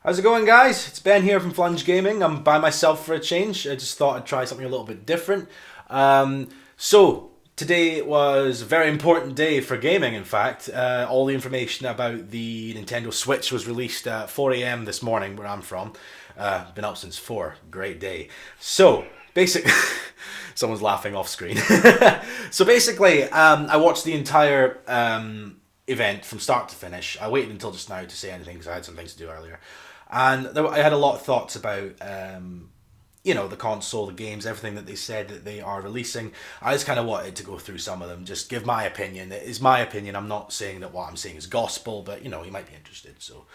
How's it going, guys? It's Ben here from Flunge Gaming. I'm by myself for a change. I just thought I'd try something a little bit different. Today was a very important day for gaming, in fact. All the information about the Nintendo Switch was released at 4 a.m. this morning, where I'm from. Been up since 4. Great day. Basically, someone's laughing off screen. I watched the entire event from start to finish. I waited until just now to say anything because I had some things to do earlier. I had a lot of thoughts about, the console, the games, everything that they said that they are releasing. I just kind of wanted to go through some of them, just give my opinion. It is my opinion. I'm not saying that what I'm saying is gospel, but, you might be interested. So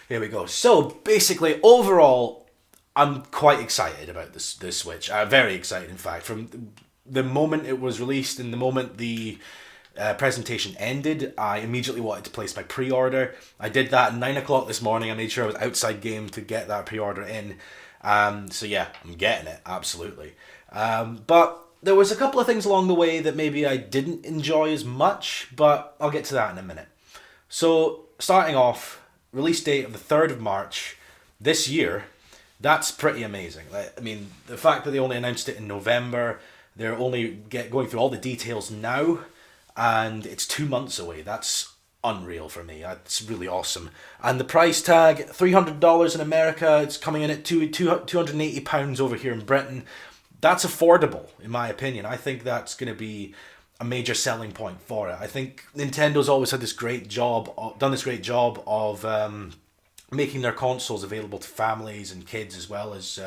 here we go. So basically, overall, I'm quite excited about this Switch. Very excited, in fact. From the moment it was released and the moment the presentation ended, I immediately wanted to place my pre-order. I did that at 9 o'clock this morning. I made sure I was outside game to get that pre-order in. I'm getting it, absolutely. But there was a couple of things along the way that maybe I didn't enjoy as much, but I'll get to that in a minute. So, starting off, release date of the 3rd of March this year. That's pretty amazing. The fact that they only announced it in November, they're only going through all the details now, and it's 2 months away. That's unreal for me. That's really awesome. And the price tag, $300 in America. It's coming in at £280 over here in Britain. That's affordable, in my opinion. I think that's going to be a major selling point for it. I think Nintendo's always had done this great job of making their consoles available to families and kids as well as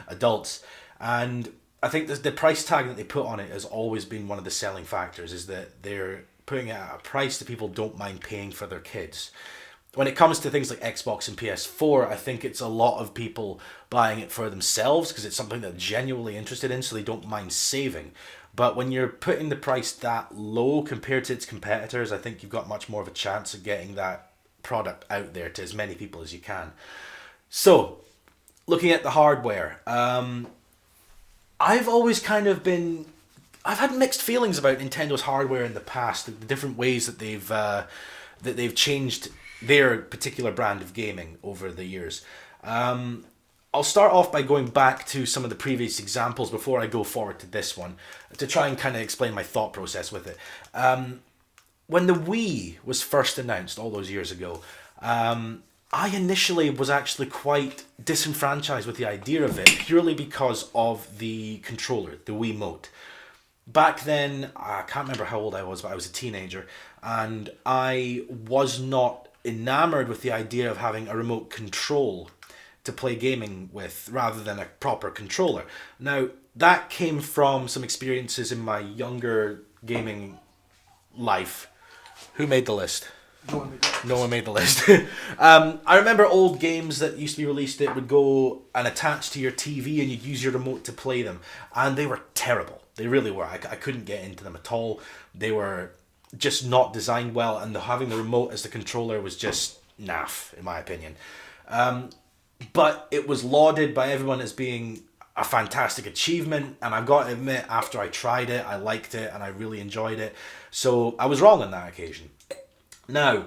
adults. And I think the price tag that they put on it has always been one of the selling factors, is that they're putting it at a price that people don't mind paying for their kids. When it comes to things like Xbox and PS4, I think it's a lot of people buying it for themselves because it's something they're genuinely interested in, so they don't mind saving. But when you're putting the price that low compared to its competitors, I think you've got much more of a chance of getting that product out there to as many people as you can. So, looking at the hardware, I've always I've had mixed feelings about Nintendo's hardware in the past, the different ways that they've changed their particular brand of gaming over the years. I'll start off by going back to some of the previous examples before I go forward to this one, to try and kind of explain my thought process with it. When the Wii was first announced all those years ago, I initially was actually quite disenfranchised with the idea of it, purely because of the controller, the Wiimote. Back then, I can't remember how old I was, but I was a teenager, and I was not enamored with the idea of having a remote control to play gaming with, rather than a proper controller. Now, that came from some experiences in my younger gaming life. Who made the list? No one made the list. I remember old games that used to be released that would go and attach to your TV and you'd use your remote to play them. And they were terrible. They really were. I couldn't get into them at all. They were just not designed well, and having the remote as the controller was just naff, in my opinion. But it was lauded by everyone as being a fantastic achievement, and I've got to admit, after I tried it, I liked it and I really enjoyed it. So I was wrong on that occasion. Now,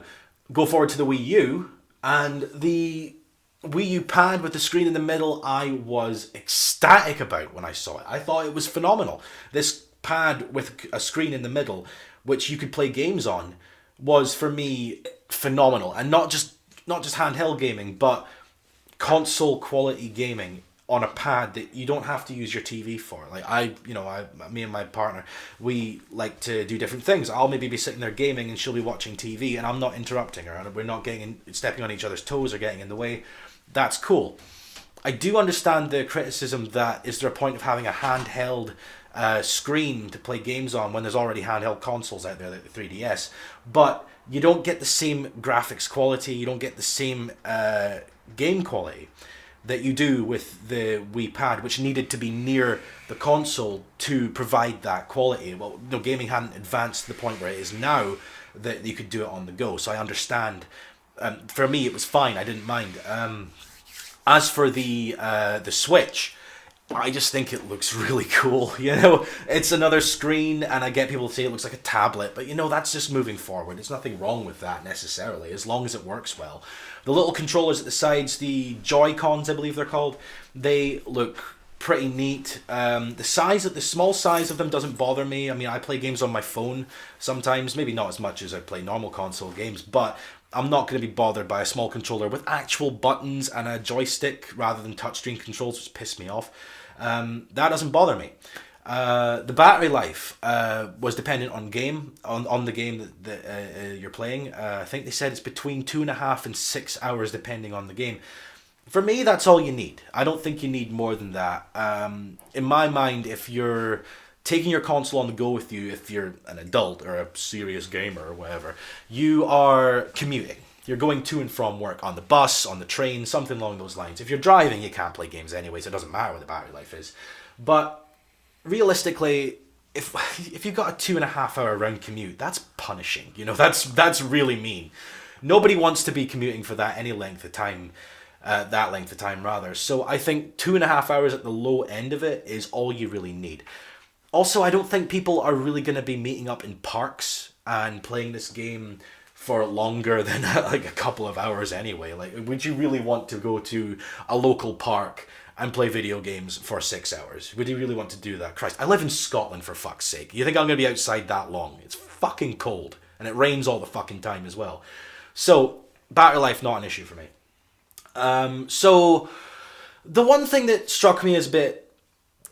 go forward to the Wii U, and the Wii U pad with the screen in the middle, I was ecstatic about when I saw it. I thought it was phenomenal. This pad with a screen in the middle, which you could play games on, was for me phenomenal. And not just handheld gaming, but console quality gaming on a pad that you don't have to use your TV for. Me and my partner, we like to do different things. I'll maybe be sitting there gaming and she'll be watching TV, and I'm not interrupting her, and we're not stepping on each other's toes or getting in the way. That's cool. I do understand the criticism that, is there a point of having a handheld screen to play games on when there's already handheld consoles out there like the 3DS, but you don't get the same graphics quality, you don't get the same game quality that you do with the Wii Pad, which needed to be near the console to provide that quality. Well, gaming hadn't advanced to the point where it is now that you could do it on the go. So I understand. For me, it was fine. I didn't mind. As for the Switch, I just think it looks really cool. You know, it's another screen, and I get people to say it looks like a tablet, but you know, that's just moving forward. There's nothing wrong with that necessarily, as long as it works well. The little controllers at the sides, the Joy-Cons, I believe they're called, they look pretty neat. The small size of them doesn't bother me. I mean, I play games on my phone sometimes, maybe not as much as I play normal console games, but I'm not going to be bothered by a small controller with actual buttons and a joystick rather than touchscreen controls, which piss me off. That doesn't bother me. The battery life was dependent on the game that you're playing. I think they said it's between 2.5 and 6 hours depending on the game. For me, that's all you need. I don't think you need more than that. In my mind, if you're taking your console on the go with you, if you're an adult or a serious gamer or whatever, you are commuting. You're going to and from work on the bus, on the train, something along those lines. If you're driving, you can't play games anyway, so it doesn't matter what the battery life is. But realistically, if you've got a 2.5 hour round commute, that's punishing. You know, that's really mean. Nobody wants to be commuting for that length of time rather. So I think 2.5 hours at the low end of it is all you really need. Also, I don't think people are really going to be meeting up in parks and playing this game for longer than like a couple of hours anyway. Like, would you really want to go to a local park and play video games for 6 hours? Would you really want to do that? Christ, I live in Scotland, for fuck's sake. You think I'm going to be outside that long? It's fucking cold, and it rains all the fucking time as well. So, battery life, not an issue for me. So, the one thing that struck me as a bit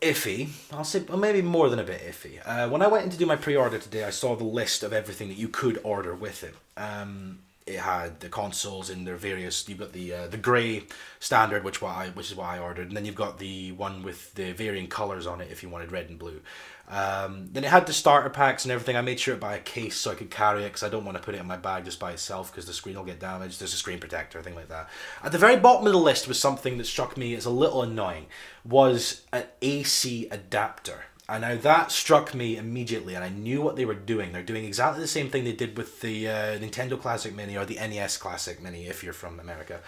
iffy, I'll say maybe more than a bit iffy. When I went in to do my pre-order today, I saw the list of everything that you could order with it. It had the consoles in their various. You've got the grey standard, which is what I ordered, and then you've got the one with the varying colours on it if you wanted red and blue. Then it had the starter packs and everything. I made sure to buy a case so I could carry it because I don't want to put it in my bag just by itself because the screen will get damaged. There's a screen protector, thing like that. At the very bottom of the list was something that struck me as a little annoying, was an AC adapter. And now that struck me immediately, and I knew what they were doing. They're doing exactly the same thing they did with the Nintendo Classic Mini or the NES Classic Mini if you're from America.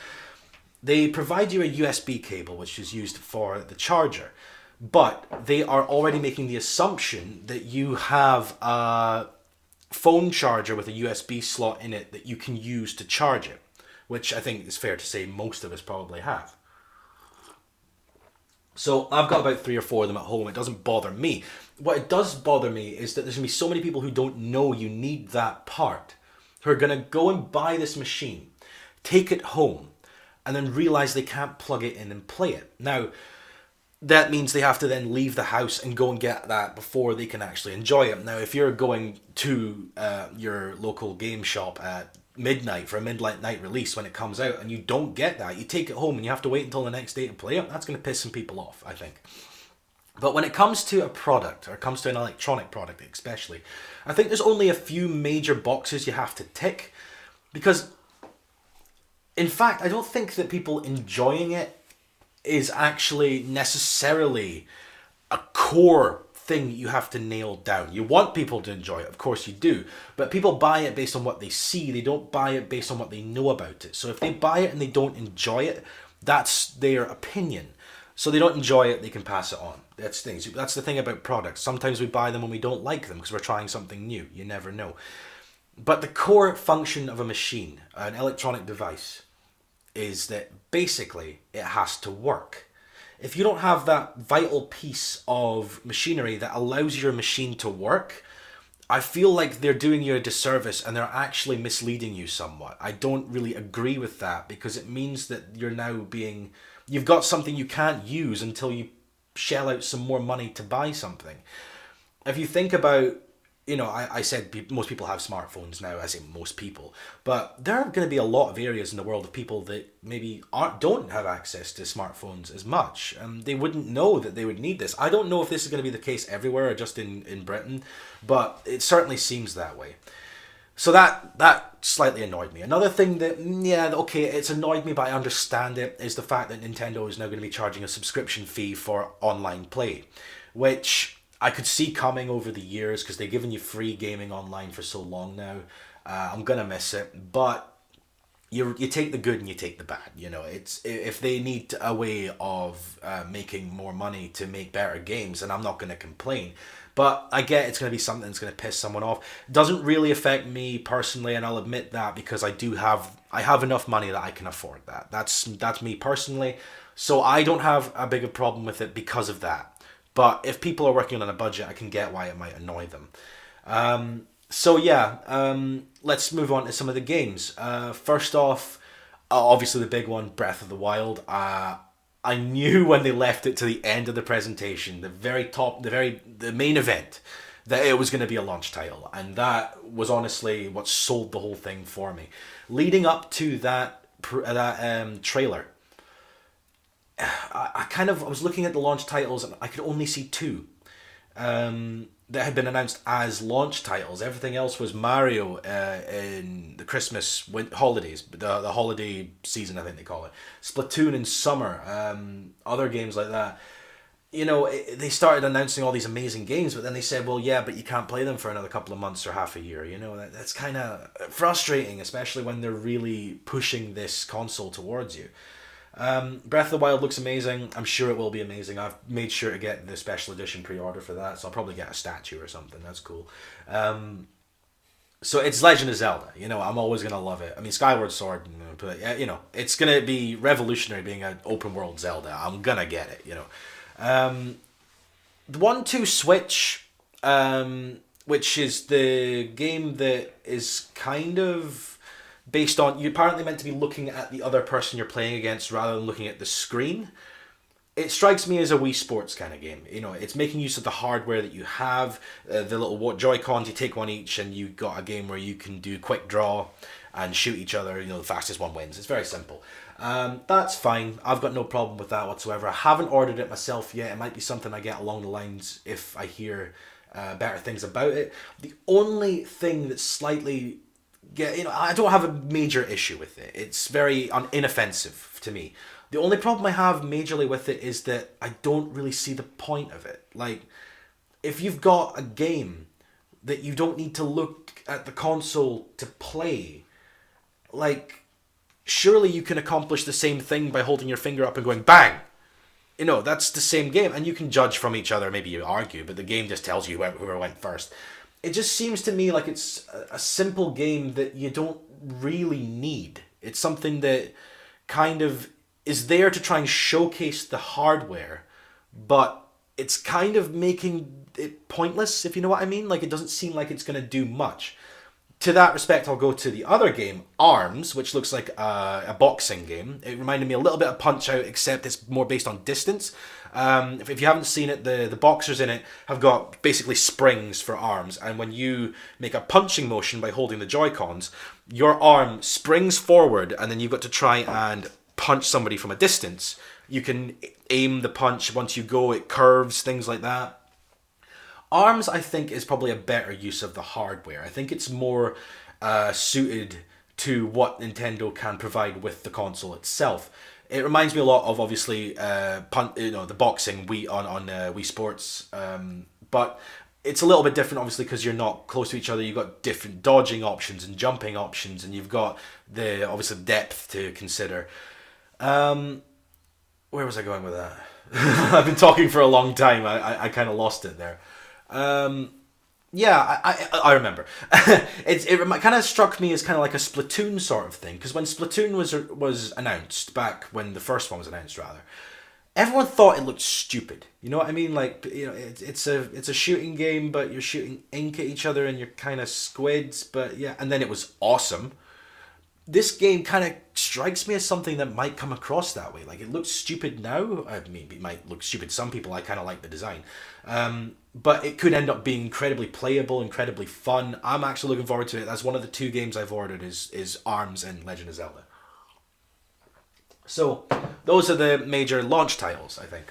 They provide you a USB cable which is used for the charger. But they are already making the assumption that you have a phone charger with a USB slot in it that you can use to charge it, which I think is fair to say most of us probably have. So I've got about 3 or 4 of them at home. It doesn't bother me. What it does bother me is that there's going to be so many people who don't know you need that part, who are going to go and buy this machine, take it home, and then realize they can't plug it in and play it. Now, that means they have to then leave the house and go and get that before they can actually enjoy it. Now, if you're going to your local game shop at midnight for a midnight release when it comes out and you don't get that, you take it home and you have to wait until the next day to play it, that's going to piss some people off, I think. But when it comes to a product, or comes to an electronic product especially, I think there's only a few major boxes you have to tick. Because, in fact, I don't think that people enjoying it is actually necessarily a core thing you have to nail down. You want people to enjoy it, of course you do, but people buy it based on what they see. They don't buy it based on what they know about it. So if they buy it and they don't enjoy it, that's their opinion. So they don't enjoy it, they can pass it on. That's the thing about products. Sometimes we buy them when we don't like them because we're trying something new. You never know. But the core function of a machine, an electronic device, is that basically it has to work. If you don't have that vital piece of machinery that allows your machine to work, I feel like they're doing you a disservice and they're actually misleading you somewhat. I don't really agree with that because it means that you've got something you can't use until you shell out some more money to buy something. If you think about, I said most people have smartphones now. I say most people, but there are going to be a lot of areas in the world of people that maybe don't have access to smartphones as much. They wouldn't know that they would need this. I don't know if this is going to be the case everywhere or just in Britain, but it certainly seems that way. So that slightly annoyed me. Another thing that, it's annoyed me, but I understand it, is the fact that Nintendo is now going to be charging a subscription fee for online play, which I could see coming over the years because they've given you free gaming online for so long now. I'm going to miss it. But, you take the good and you take the bad. You know, it's if they need a way of making more money to make better games, and I'm not going to complain. But I get it's going to be something that's going to piss someone off. It doesn't really affect me personally, and I'll admit that because I have enough money that I can afford that. That's me personally. So I don't have a bigger problem with it because of that. But if people are working on a budget, I can get why it might annoy them. So yeah, let's move on to some of the games. First off, obviously the big one, Breath of the Wild. I knew when they left it to the end of the presentation, the very top, the main event, that it was going to be a launch title, and that was honestly what sold the whole thing for me. Leading up to that trailer, I was looking at the launch titles and I could only see two that had been announced as launch titles. Everything else was Mario in the Christmas holidays, the holiday season, I think they call it. Splatoon in summer, other games like that. You know, they started announcing all these amazing games, but then they said, well, yeah, but you can't play them for another couple of months or half a year. You know, that's kind of frustrating, especially when they're really pushing this console towards you. Breath of the Wild looks amazing. I'm sure it will be amazing. I've made sure to get the special edition pre-order for that, so I'll probably get a statue or something. That's cool. So it's Legend of Zelda. You know, I'm always gonna love it. I mean, Skyward Sword, but you know, it's gonna be revolutionary being an open world Zelda. I'm gonna get it. You know, the 1-2 Switch, which is the game that is kind of based on, you're apparently meant to be looking at the other person you're playing against rather than looking at the screen. It strikes me as a Wii Sports kind of game. You know, it's making use of the hardware that you have, the little Joy-Cons, you take one each and you got a game where you can do quick draw and shoot each other, you know, the fastest one wins. It's very simple. That's fine. I've got no problem with that whatsoever. I haven't ordered it myself yet. It might be something I get along the lines if I hear better things about it. The only thing that's slightly... you know, I don't have a major issue with it. It's very inoffensive to me. The only problem I have majorly with it is that I don't really see the point of it. Like, if you've got a game that you don't need to look at the console to play, like, surely you can accomplish the same thing by holding your finger up and going bang. You know, that's the same game, and you can judge from each other. Maybe you argue, but the game just tells you whoever went first. It just seems to me like it's a simple game that you don't really need. It's something that kind of is there to try and showcase the hardware, but it's kind of making it pointless, if you know what I mean. Like, it doesn't seem like it's going to do much. To that respect, I'll go to the other game, ARMS, which looks like a boxing game. It reminded me a little bit of Punch-Out, except it's more based on distance. If you haven't seen it, the boxers in it have got basically springs for arms, and when you make a punching motion by holding the Joy-Cons, your arm springs forward, and then you've got to try and punch somebody from a distance. You can aim the punch. Once you go, it curves, things like that. ARMS, I think, is probably a better use of the hardware. I think it's more suited to what Nintendo can provide with the console itself. It reminds me a lot of, obviously, the boxing on Wii Sports, but it's a little bit different, obviously, because you're not close to each other. You've got different dodging options and jumping options, and you've got the obviously depth to consider. Where was I going with that? I've been talking for a long time. I kind of lost it there. Yeah, I remember. It kind of struck me as kind of like a Splatoon sort of thing, because when Splatoon was announced, back when the first one was announced rather, everyone thought it looked stupid. You know what I mean? Like, you know, it's a shooting game, but you're shooting ink at each other and you're kind of squids, but yeah, and then it was awesome. This game kind of strikes me as something that might come across that way. Like, it looks stupid now. I mean, it might look stupid to some people. I kind of like the design. But it could end up being incredibly playable, incredibly fun. I'm actually looking forward to it. That's one of the two games I've ordered is ARMS and Legend of Zelda. So, those are the major launch titles, I think.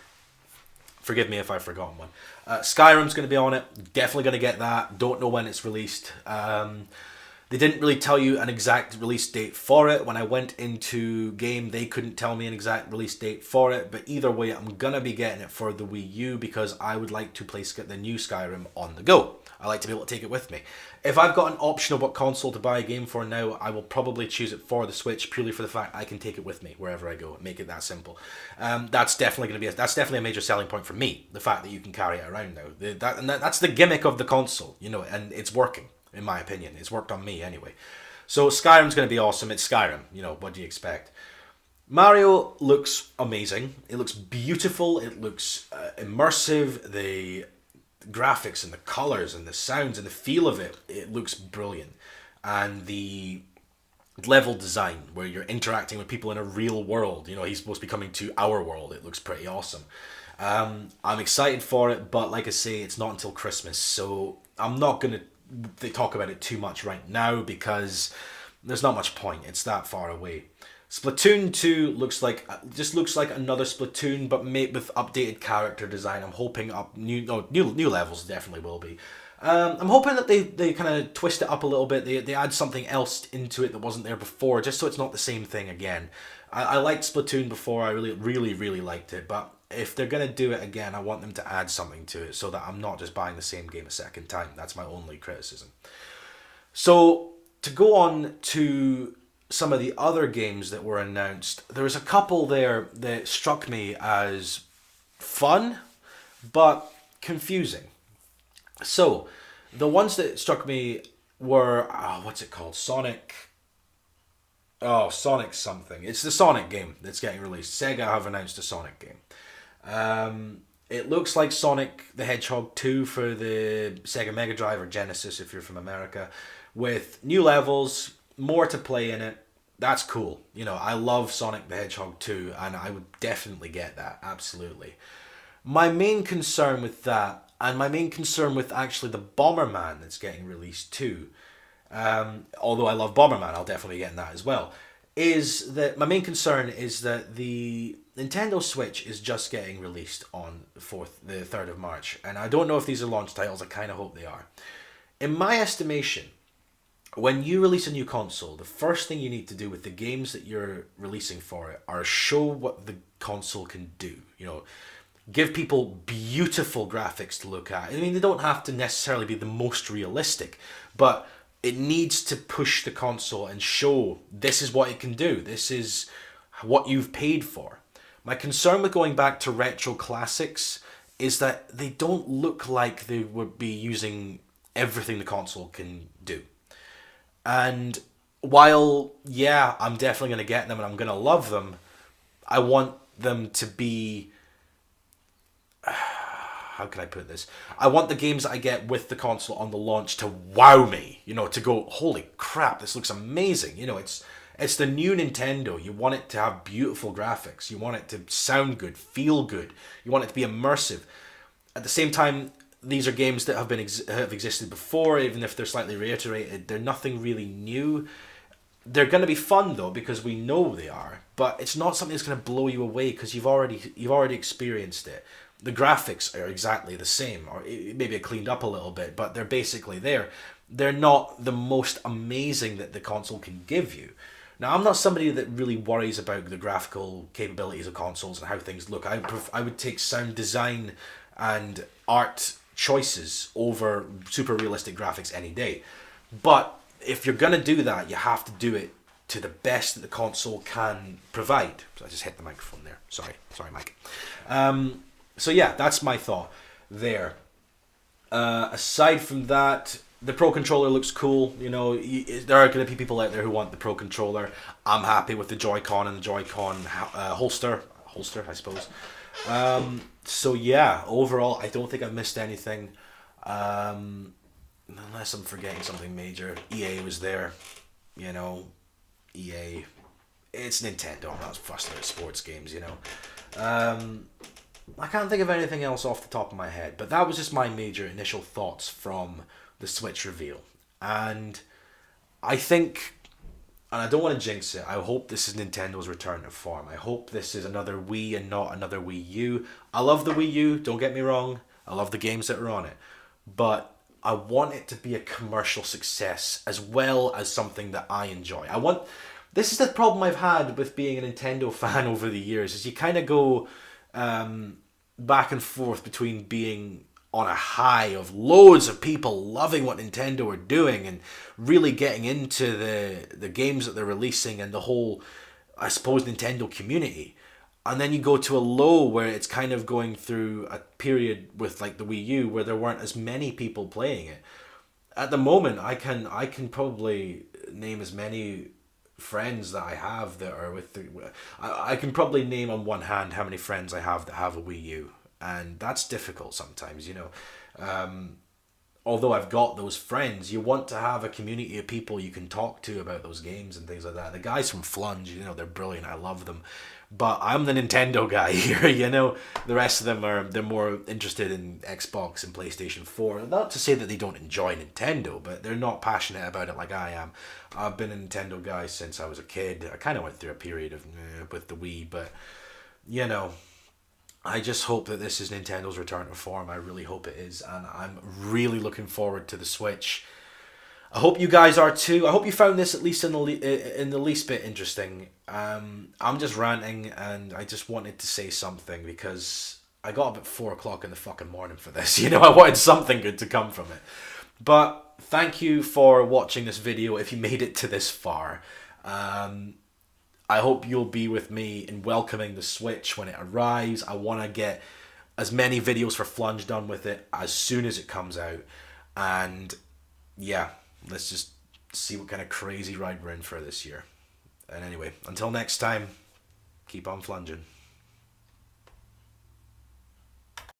Forgive me if I've forgotten one. Skyrim's going to be on it. Definitely going to get that. Don't know when it's released. They didn't really tell you an exact release date for it. When I went into game, they couldn't tell me an exact release date for it. But either way, I'm going to be getting it for the Wii U because I would like to play the new Skyrim on the go. I like to be able to take it with me. If I've got an option of what console to buy a game for now, I will probably choose it for the Switch purely for the fact I can take it with me wherever I go. Make it that simple. That's definitely a major selling point for me. The fact that you can carry it around now. That's the gimmick of the console, and it's working in my opinion. It's worked on me anyway. So Skyrim's going to be awesome. It's Skyrim. What do you expect? Mario looks amazing. It looks beautiful. It looks immersive. The graphics and the colors and the sounds and the feel of it looks brilliant. And the level design where you're interacting with people in a real world. He's supposed to be coming to our world. It looks pretty awesome. I'm excited for it, but like I say, it's not until Christmas. So I'm not going to talk about it too much right now because there's not much point. It's that far away. Splatoon 2 looks like another Splatoon, but made with updated character design. I'm hoping new levels definitely will be. I'm hoping that they kind of twist it up a little bit. They add something else into it that wasn't there before, just so it's not the same thing again. I liked Splatoon before. I really, really, really liked it. But if they're going to do it again, I want them to add something to it so that I'm not just buying the same game a second time. That's my only criticism. So to go on to some of the other games that were announced, there was a couple there that struck me as fun, but confusing. So, the ones that struck me were, what's it called? Sonic something. It's the Sonic game that's getting released. Sega have announced a Sonic game. It looks like Sonic the Hedgehog 2 for the Sega Mega Drive or Genesis if you're from America, with new levels, more to play in it. That's cool. I love Sonic the Hedgehog 2, and I would definitely get that, absolutely. My main concern with that, and my main concern with actually the Bomberman that's getting released too, although I love Bomberman, I'll definitely be getting that as well, is that my main concern is that the Nintendo Switch is just getting released on the 3rd of March, and I don't know if these are launch titles. I kind of hope they are. In my estimation, when you release a new console, the first thing you need to do with the games that you're releasing for it are show what the console can do. Give people beautiful graphics to look at. I mean, they don't have to necessarily be the most realistic, but it needs to push the console and show this is what it can do. This is what you've paid for. My concern with going back to retro classics is that they don't look like they would be using everything the console can do. And while, yeah, I'm definitely going to get them and I'm going to love them, I want them to be... How can I put this? I want the games that I get with the console on the launch to wow me, to go, holy crap, this looks amazing. It's the new Nintendo. You want it to have beautiful graphics. You want it to sound good, feel good. You want it to be immersive. At the same time, these are games that have existed before, even if they're slightly reiterated. They're nothing really new. They're going to be fun though, because we know they are. But it's not something that's going to blow you away because you've already experienced it. The graphics are exactly the same, or maybe cleaned up a little bit, but they're basically there. They're not the most amazing that the console can give you. Now, I'm not somebody that really worries about the graphical capabilities of consoles and how things look. I would take sound design and art choices over super realistic graphics any day. But if you're going to do that, you have to do it to the best that the console can provide. So I just hit the microphone there. Sorry, Mike. So yeah, that's my thought there. Aside from that, the Pro Controller looks cool. There are going to be people out there who want the Pro Controller. I'm happy with the Joy-Con and the Joy-Con holster, I suppose. So yeah, overall, I don't think I've missed anything. Unless I'm forgetting something major. EA was there. EA. It's Nintendo. I'm not fussed about sports games, I can't think of anything else off the top of my head, but that was just my major initial thoughts from the Switch reveal. And I think, and I don't want to jinx it, I hope this is Nintendo's return to form. I hope this is another Wii and not another Wii U. I love the Wii U, don't get me wrong. I love the games that are on it. But I want it to be a commercial success as well as something that I enjoy. This is the problem I've had with being a Nintendo fan over the years, is you kind of go back and forth between being on a high of loads of people loving what Nintendo are doing and really getting into the games that they're releasing and the whole, I suppose, Nintendo community. And then you go to a low where it's kind of going through a period with like the Wii U where there weren't as many people playing it. At the moment, I can probably name as many friends that I have that are with the. I can probably name on one hand how many friends I have that have a Wii U, and that's difficult sometimes, you know. Although I've got those friends, you want to have a community of people you can talk to about those games and things like that. The guys from Flunge, you know, they're brilliant. I love them. But I'm the Nintendo guy here, you know. The rest of them they're more interested in Xbox and PlayStation 4. Not to say that they don't enjoy Nintendo, but they're not passionate about it like I am. I've been a Nintendo guy since I was a kid. I kind of went through a period of with the Wii, but you know, I just hope that this is Nintendo's return to form. I really hope it is, and I'm really looking forward to the Switch. I hope you guys are too. I hope you found this at least in the least bit interesting. I'm just ranting, and I just wanted to say something because I got up at 4 o'clock in the fucking morning for this. You know, I wanted something good to come from it. But thank you for watching this video. If you made it to this far, I hope you'll be with me in welcoming the Switch when it arrives. I want to get as many videos for Flunge done with it as soon as it comes out. And yeah, let's just see what kind of crazy ride we're in for this year. And anyway, until next time, keep on flunging.